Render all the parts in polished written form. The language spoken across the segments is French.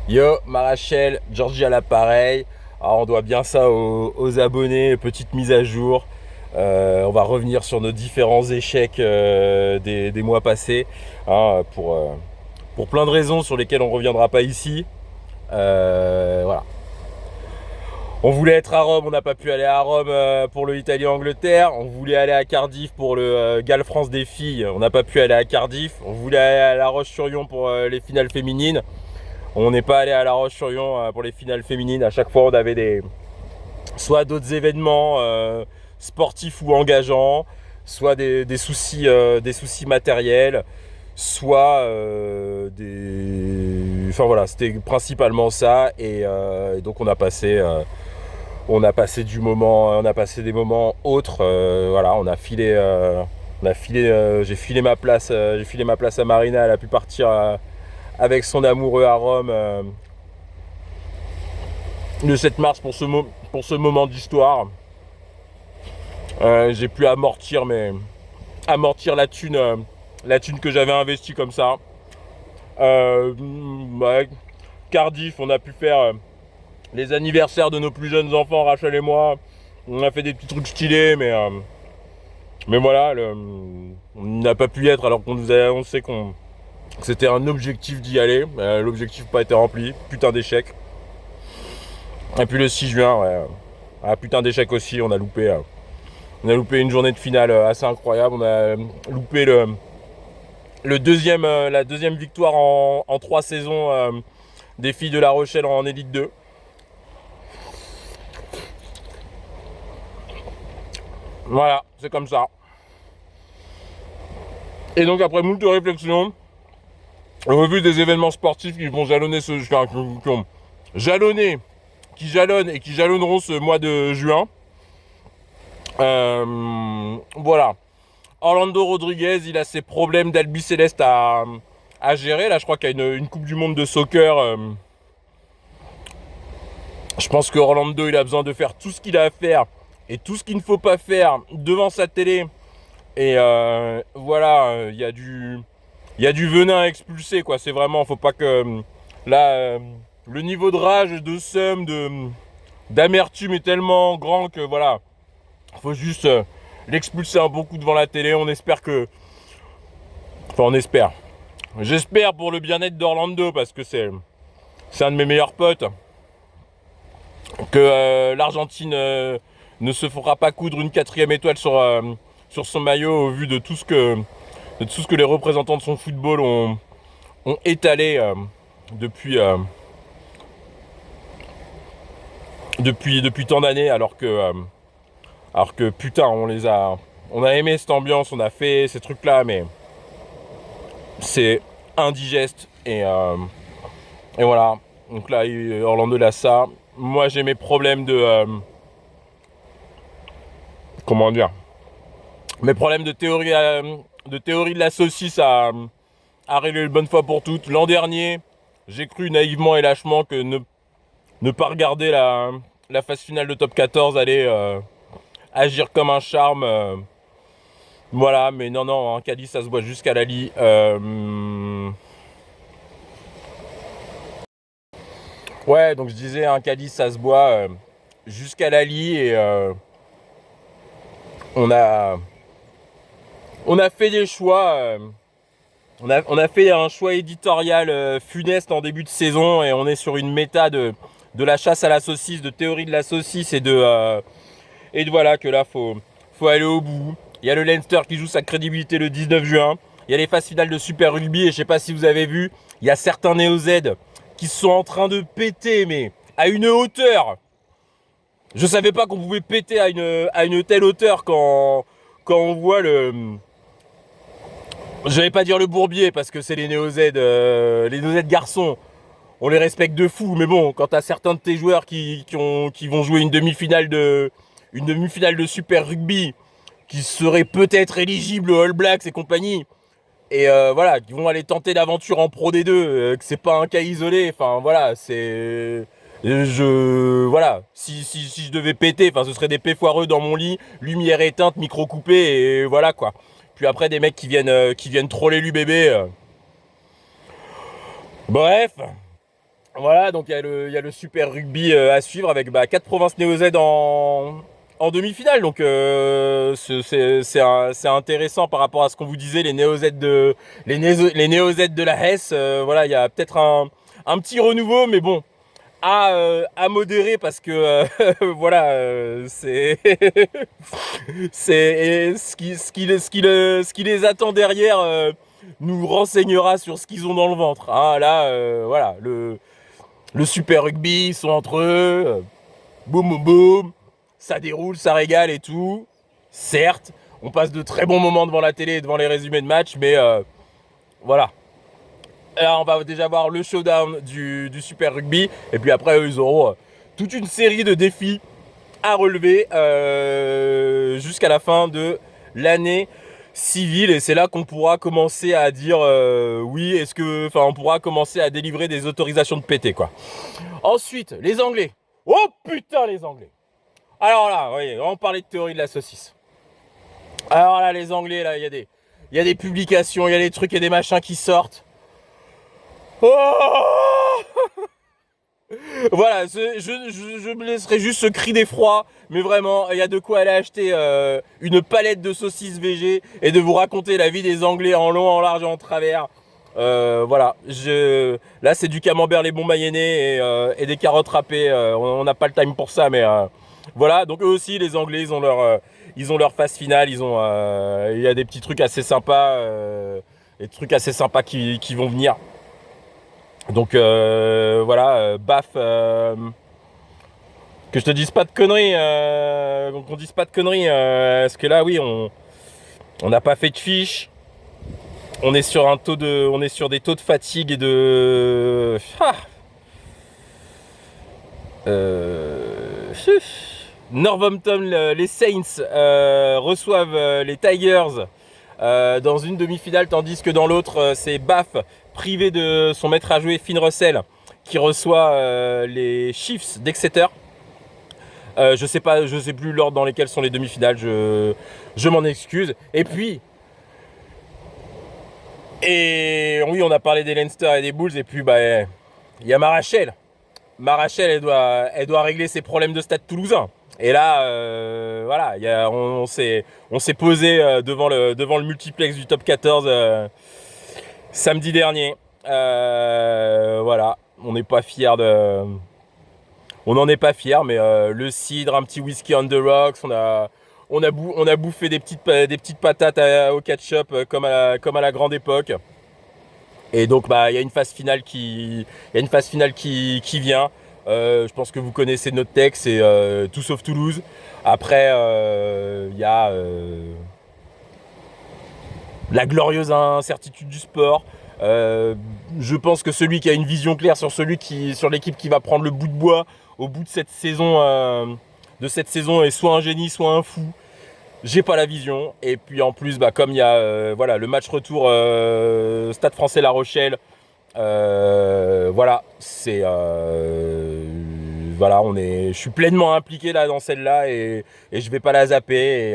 Yo, Marachel, Georgie à l'appareil. Alors, on doit bien ça aux abonnés, petite mise à jour. On va revenir sur nos différents échecs des mois passés, hein, pour plein de raisons sur lesquelles on ne reviendra pas ici. Voilà. On voulait être à Rome, on n'a pas pu aller à Rome pour le Italie-Angleterre. On voulait aller à Cardiff pour le Galles-France des filles, on n'a pas pu aller à Cardiff. On voulait aller à La Roche-sur-Yon pour les finales féminines. On n'est pas allé à La Roche-sur-Yon pour les finales féminines. À chaque fois, on avait soit d'autres événements sportifs ou engageants, soit des soucis matériels, soit Enfin voilà, c'était principalement ça. Et donc on a passé des moments autres. Voilà, j'ai filé ma place à Marina. Elle a pu partir avec son amoureux à Rome le 7 mars pour ce moment d'histoire. J'ai pu amortir la thune que j'avais investie comme ça. Ouais, Cardiff, on a pu faire les anniversaires de nos plus jeunes enfants, Rachel et moi. On a fait des petits trucs stylés, mais voilà, on n'a pas pu y être alors qu'on nous a annoncé que c'était un objectif d'y aller. L'objectif n'a pas été rempli, putain d'échec. Et puis le 6 juin, ouais. Ah putain d'échec aussi, on a loupé une journée de finale assez incroyable. On a loupé la deuxième victoire en 3 saisons des filles de La Rochelle en Élite 2. Voilà, c'est comme ça. Et donc après moult réflexions, au vu des événements sportifs qui vont jalonner qui jalonnent et qui jalonneront ce mois de juin. Voilà. Orlando Rodriguez, il a ses problèmes d'Albi Céleste à gérer. Là, je crois qu'il y a une Coupe du Monde de soccer. Je pense que Orlando, il a besoin de faire tout ce qu'il a à faire et tout ce qu'il ne faut pas faire devant sa télé. Et voilà, il y a du venin à expulser, quoi. C'est vraiment, faut pas que là, le niveau de rage, de seum, d'amertume est tellement grand que voilà, faut juste l'expulser un bon coup devant la télé. On espère que, enfin, on espère. J'espère pour le bien-être d'Orlando parce que c'est un de mes meilleurs potes. Que l'Argentine ne se fera pas coudre une 4e étoile sur son maillot au vu de tout ce que les représentants de son football ont étalé depuis tant d'années, alors que putain, on a aimé cette ambiance, on a fait ces trucs là, mais c'est indigeste. Et voilà, donc là Orlando a ça. Moi j'ai mes problèmes comment dire, mes problèmes de théorie de la saucisse à régler une bonne fois pour toutes. L'an dernier, j'ai cru naïvement et lâchement que ne pas regarder la phase finale de top 14 allait agir comme un charme. Voilà, mais non, un Cadiz ça se boit jusqu'à la lie. Ouais, donc je disais, un Cadiz ça se boit jusqu'à la lie et on a, on a fait des choix. On a fait un choix éditorial funeste en début de saison et on est sur une méta de la chasse à la saucisse, de théorie de la saucisse et de voilà que là faut aller au bout. Il y a le Leinster qui joue sa crédibilité le 19 juin. Il y a les phases finales de Super Rugby et je sais pas si vous avez vu, il y a certains Néo-Z qui sont en train de péter mais à une hauteur. Je savais pas qu'on pouvait péter à une telle hauteur quand on voit je vais pas dire le bourbier parce que c'est les Néo-Z, les Néo-Z garçons. On les respecte de fou, mais bon, quand t'as certains de tes joueurs qui vont jouer une demi-finale de Super Rugby, qui seraient peut-être éligibles aux All Blacks et compagnie, et voilà, qui vont aller tenter l'aventure en Pro D2, que c'est pas un cas isolé, enfin voilà, voilà, si je devais péter, enfin ce serait des pets foireux dans mon lit, lumière éteinte, micro coupé, et voilà quoi. Puis après des mecs qui viennent troller l'UBB. Bref, Voilà, donc il y a le Super Rugby à suivre avec 4 provinces Néo-Z en demi-finale. Donc c'est intéressant par rapport à ce qu'on vous disait, les Néo-Z de la Hesse. Voilà, il y a peut-être un petit renouveau, mais bon, à modérer parce que voilà, c'est c'est ce qui les attend derrière nous renseignera sur ce qu'ils ont dans le ventre. Hein. Là, voilà, le Super Rugby, ils sont entre eux, boum boum boum, ça déroule, ça régale et tout. Certes, on passe de très bons moments devant la télé et devant les résumés de match, mais voilà. Alors on va déjà voir le showdown du Super Rugby, et puis après eux, ils auront toute une série de défis à relever jusqu'à la fin de l'année civile, et c'est là qu'on pourra commencer à dire oui, on pourra commencer à délivrer des autorisations de péter, quoi. Ensuite, les Anglais. Oh putain, les Anglais. Alors là, voyez, on parlait de théorie de la saucisse. Alors là, les Anglais, là, il y a des publications, il y a des trucs et des machins qui sortent. Oh, voilà, je me laisserai juste ce cri d'effroi, mais vraiment, il y a de quoi aller acheter une palette de saucisses VG et de vous raconter la vie des Anglais en long, en large et en travers. Voilà, là c'est du camembert les bons mayennais et des carottes râpées. On n'a pas le time pour ça, mais voilà. Donc eux aussi, les Anglais, ils ont leur phase finale. Il y a des petits trucs assez sympas, des trucs assez sympas qui vont venir. Donc voilà, baf, que je te dise pas de conneries, qu'on dise pas de conneries, parce que là, oui, on n'a pas fait de fiche. On est sur des taux de fatigue et de. Northampton, les Saints reçoivent les Tigers dans une demi-finale, tandis que dans l'autre, c'est Bath, privé de son maître à jouer Finn Russell, qui reçoit les Chiefs d'Exeter. Je sais plus l'ordre dans lesquels sont les demi-finales, je m'en excuse. Et oui, on a parlé des Leinster et des Bulls, et puis il y a Marachel. Marachel, elle doit régler ses problèmes de stade toulousain. Et là, voilà, on s'est posé devant le multiplex du top 14 samedi dernier. Voilà, on n'est pas fiers de. On n'en est pas fiers, mais le cidre, un petit whisky on the rocks, on a bouffé des petites patates au ketchup comme à la grande époque. Et donc il y a une phase finale qui vient. Je pense que vous connaissez notre texte, c'est tout sauf Toulouse. Après, il y a la glorieuse incertitude du sport. Je pense que celui qui a une vision claire sur l'équipe qui va prendre le bout de bois au bout de cette saison est soit un génie, soit un fou. J'ai pas la vision. Et puis en plus, comme il y a voilà, le match retour Stade Français La Rochelle, voilà, c'est voilà, je suis pleinement impliqué là dans celle-là et je vais pas la zapper.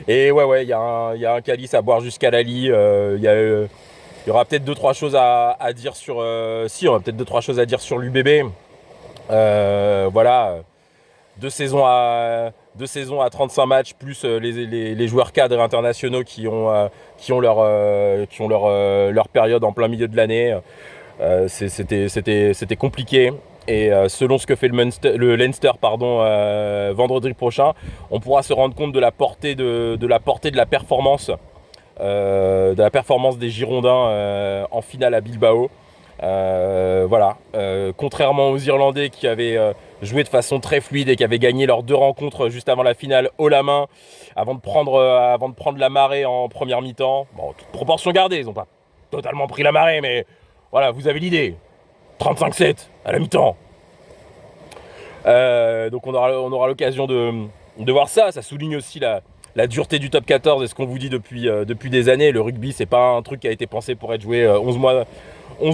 Et ouais, il y a un calice à boire jusqu'à Lali. Il y aura peut-être 2-3 choses à dire sur. Si, on aura peut-être 2-3 choses à dire sur l'UBB. Voilà. 2 saisons à 35 matchs, plus les joueurs cadres internationaux qui ont leur période en plein milieu de l'année. C'était compliqué. Et selon ce que fait le Leinster vendredi prochain, on pourra se rendre compte de la portée de la performance des Girondins en finale à Bilbao. Voilà. Contrairement aux Irlandais qui avaient joué de façon très fluide et qui avaient gagné leurs 2 rencontres juste avant la finale haut la main, avant de prendre la marée en première mi-temps. Bon, toute proportion gardée, ils n'ont pas totalement pris la marée, mais voilà, vous avez l'idée. 35-7 à la mi-temps. Donc on aura l'occasion de voir ça. Ça souligne aussi la dureté du top 14 et ce qu'on vous dit depuis des années. Le rugby, c'est pas un truc qui a été pensé pour être joué 11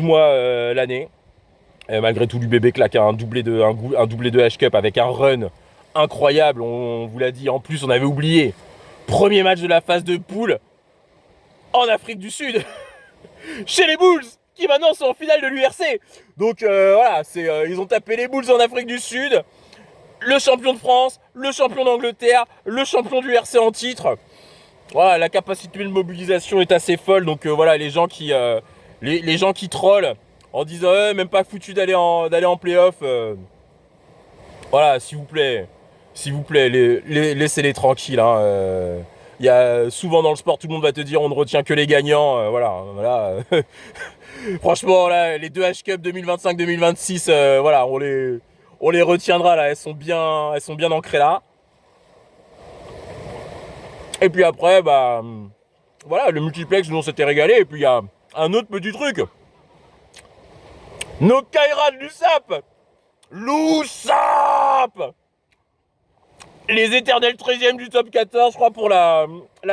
mois l'année. Et malgré tout, l'UBB claque un doublé de H-Cup avec un run incroyable. On vous l'a dit. En plus, on avait oublié. Premier match de la phase de poule en Afrique du Sud. Chez les Bulls. qui maintenant sont en finale de l'URC. Donc voilà, ils ont tapé les Bulls en Afrique du Sud, le champion de France, le champion d'Angleterre, le champion du URC en titre. Voilà, la capacité de mobilisation est assez folle. Donc voilà, les gens qui trollent en disant même pas foutu d'aller en playoff. Voilà, s'il vous plaît, laissez-les tranquilles. Il y a souvent dans le sport, tout le monde va te dire on ne retient que les gagnants. Voilà. Franchement, là, les deux H-Cup 2025-2026, voilà, on les retiendra là. Elles sont bien ancrées là. Et puis après, voilà, le multiplex, nous on s'était régalé. Et puis il y a un autre petit truc. Nos Kaira de l'USAP, les éternels 13e du top 14, je crois pour la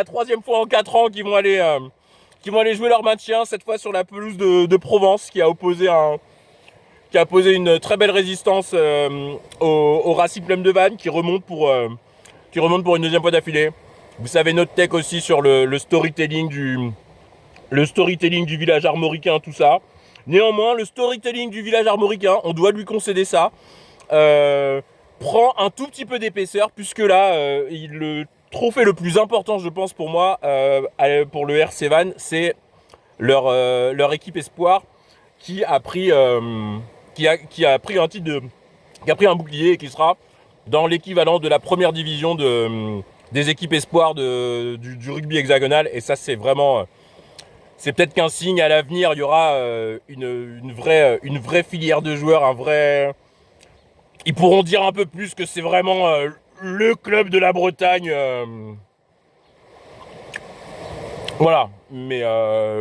troisième fois en 4 ans qui vont aller jouer leur maintien, cette fois sur la pelouse de Provence, qui a opposé une très belle résistance au Racing Plum de Vannes, qui remonte pour une deuxième fois d'affilée. Vous savez notre tech aussi sur le storytelling du village armoricain, tout ça. Néanmoins, le storytelling du village armoricain, on doit lui concéder ça, prend un tout petit peu d'épaisseur, puisque là, le trophée le plus important, je pense, pour moi, pour le RC Vannes, c'est leur équipe espoir qui a pris un bouclier et qui sera dans l'équivalent de la première division des équipes espoirs du rugby hexagonal. Et ça, c'est vraiment... c'est peut-être qu'un signe à l'avenir, il y aura une vraie filière de joueurs, ils pourront dire un peu plus que c'est vraiment le club de la Bretagne. Voilà, mais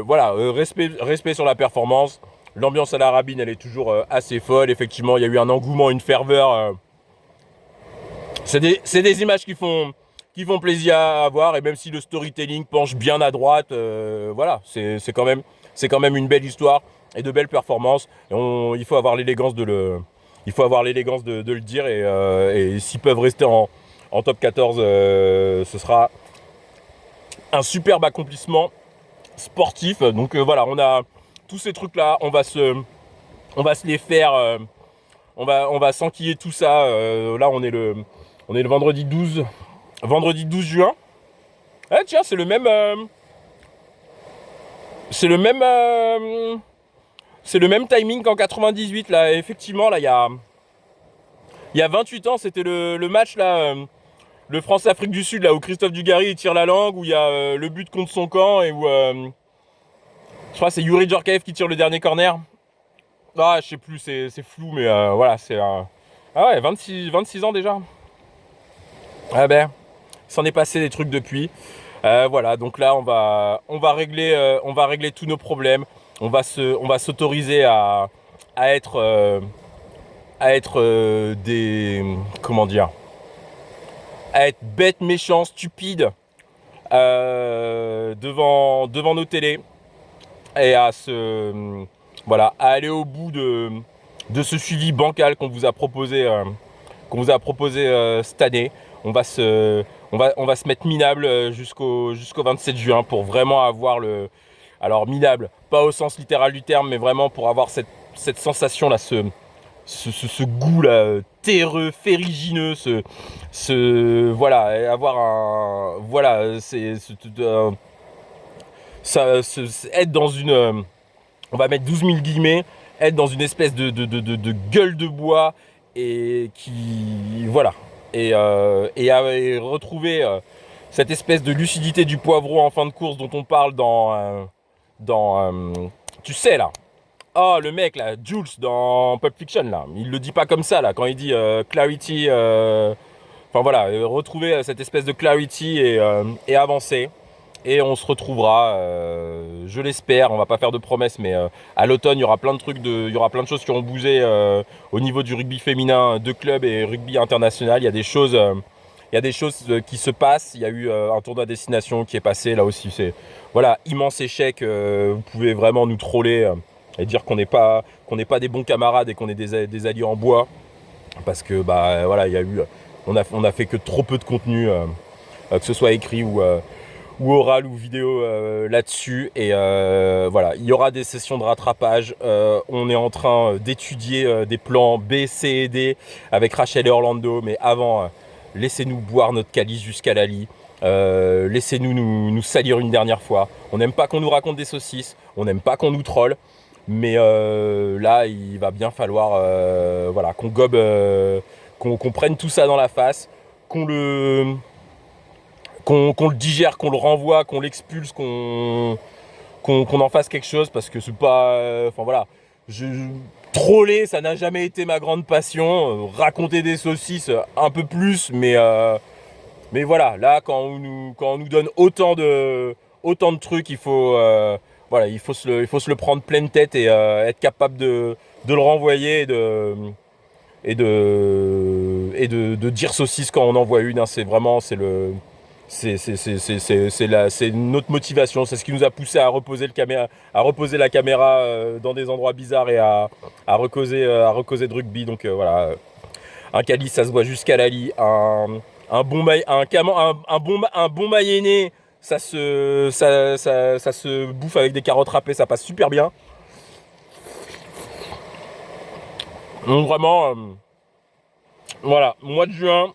voilà, respect sur la performance. L'ambiance à la Rabine, elle est toujours assez folle. Effectivement, il y a eu un engouement, une ferveur. C'est des images qui font plaisir à voir. Et même si le storytelling penche bien à droite, voilà, c'est quand même une belle histoire et de belles performances. Et il faut avoir l'élégance de le dire. Et s'ils peuvent rester en top 14, ce sera un superbe accomplissement sportif. Donc voilà, on a tous ces trucs là, on va se les faire, on va s'enquiller tout ça. Là on est le vendredi 12 juin. Ah tiens, c'est le même timing qu'en 98 là. Effectivement là, il y a 28 ans, c'était le match là, le France-Afrique du Sud là, où Christophe Dugarry il tire la langue, où il y a le but contre son camp et où je crois que c'est Yuri Djorkaeff qui tire le dernier corner. Ah, je sais plus, c'est flou, mais voilà, c'est ah ouais, 26 ans déjà. Ah ben, il s'en est passé des trucs depuis. Voilà, donc là on va régler tous nos problèmes. On va s'autoriser à être des, comment dire, à être bêtes, méchants, stupides devant nos télés et à aller au bout de ce suivi bancal qu'on vous a proposé cette année. On va se mettre minable jusqu'au 27 juin pour vraiment avoir alors minable, pas au sens littéral du terme, mais vraiment pour avoir cette sensation là, ce goût là, terreux, ferrigineux, voilà, avoir être dans une, on va mettre 12 000 guillemets, être dans une espèce de gueule de bois et qui, voilà, et retrouver cette espèce de lucidité du poivron en fin de course dont on parle dans tu sais là, le mec là, Jules dans Pulp Fiction là, il le dit pas comme ça là, quand il dit clarity, enfin voilà, retrouver cette espèce de clarity et avancer. Et on se retrouvera, je l'espère, on va pas faire de promesses, mais à l'automne il y aura plein de choses qui ont bougé au niveau du rugby féminin de club et rugby international. Il y a des choses qui se passent. Il y a eu un tournoi à destination qui est passé là aussi. C'est voilà, immense échec. Vous pouvez vraiment nous troller et dire qu'on n'est pas des bons camarades et qu'on est des alliés en bois, parce que voilà, il y a eu, on a fait que trop peu de contenu, que ce soit écrit ou oral ou vidéo là-dessus. Et voilà, il y aura des sessions de rattrapage. On est en train d'étudier des plans B, C et D avec Rachel et Orlando. Mais avant, laissez-nous boire notre calice jusqu'à la lit. Laissez-nous nous salir une dernière fois. On n'aime pas qu'on nous raconte des saucisses. On n'aime pas qu'on nous troll. Mais là, il va bien falloir voilà, qu'on gobe, qu'on prenne tout ça dans la face, qu'on le digère, qu'on le renvoie, qu'on l'expulse, qu'on en fasse quelque chose, parce que c'est pas... Enfin voilà, troller, ça n'a jamais été ma grande passion. Raconter des saucisses, un peu plus, mais voilà, là, quand on nous donne autant de trucs, il faut... voilà, il faut se le prendre pleine tête et être capable de le renvoyer et de dire saucisse quand on en voit une. Hein. C'est vraiment, c'est notre motivation. C'est ce qui nous a poussé à reposer la caméra dans des endroits bizarres et à recauser de rugby. Donc voilà, un calice, ça se voit jusqu'à la lie. Un bon mayonnaise, ça se bouffe avec des carottes râpées, ça passe super bien. Donc vraiment, voilà, mois de juin,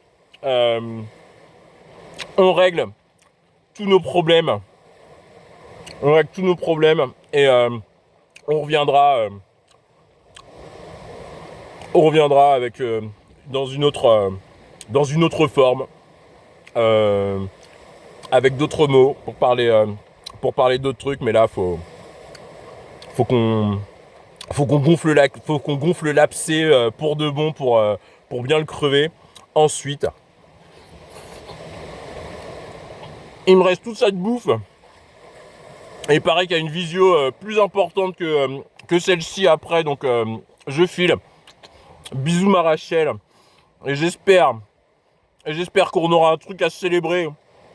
on règle tous nos problèmes. Et on reviendra avec dans une autre forme, avec d'autres mots pour parler d'autres trucs. Mais là, faut qu'on gonfle l'abcès pour de bon, pour bien le crever. Ensuite, il me reste toute cette bouffe. Et il paraît qu'il y a une visio plus importante que celle-ci après. Donc je file. Bisous ma Rachel. Et j'espère qu'on aura un truc à célébrer.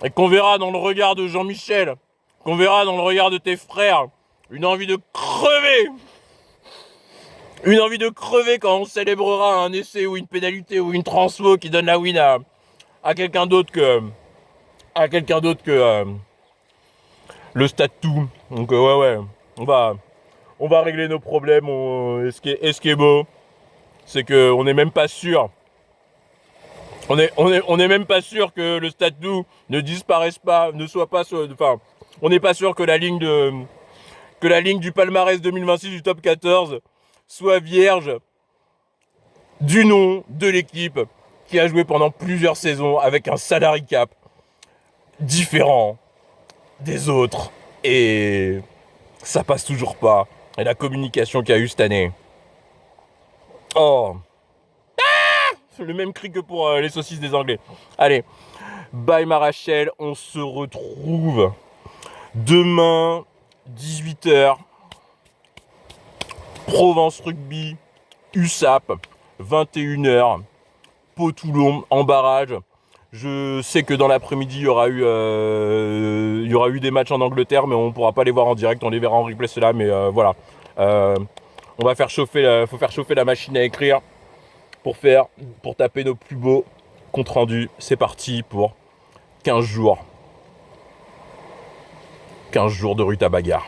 Et qu'on verra dans le regard de Jean-Michel, qu'on verra dans le regard de tes frères, une envie de crever. Une envie de crever quand on célébrera un essai ou une pénalité ou une transfo qui donne la win à quelqu'un d'autre que le stade tout. Donc ouais, on va régler nos problèmes. Et ce qui est beau, c'est que on n'est même pas sûr. On est même pas sûr que le stade tout ne disparaisse pas, ne soit pas. Enfin, on n'est pas sûr que la ligne du palmarès 2026 du top 14 soit vierge du nom de l'équipe qui a joué pendant plusieurs saisons avec un salary cap différent des autres. Et ça passe toujours pas. Et la communication qu'il y a eu cette année. Oh, c'est le même cri que pour les saucisses des Anglais. Allez, bye ma Rachel, on se retrouve demain 18h. Provence Rugby, USAP, 21h, Pau-Toulon en barrage. Je sais que dans l'après-midi, il y aura eu des matchs en Angleterre, mais on ne pourra pas les voir en direct, on les verra en replay cela, mais voilà. On va faut faire chauffer la machine à écrire pour taper nos plus beaux comptes rendus. C'est parti pour 15 jours. 15 jours de Rutabaga.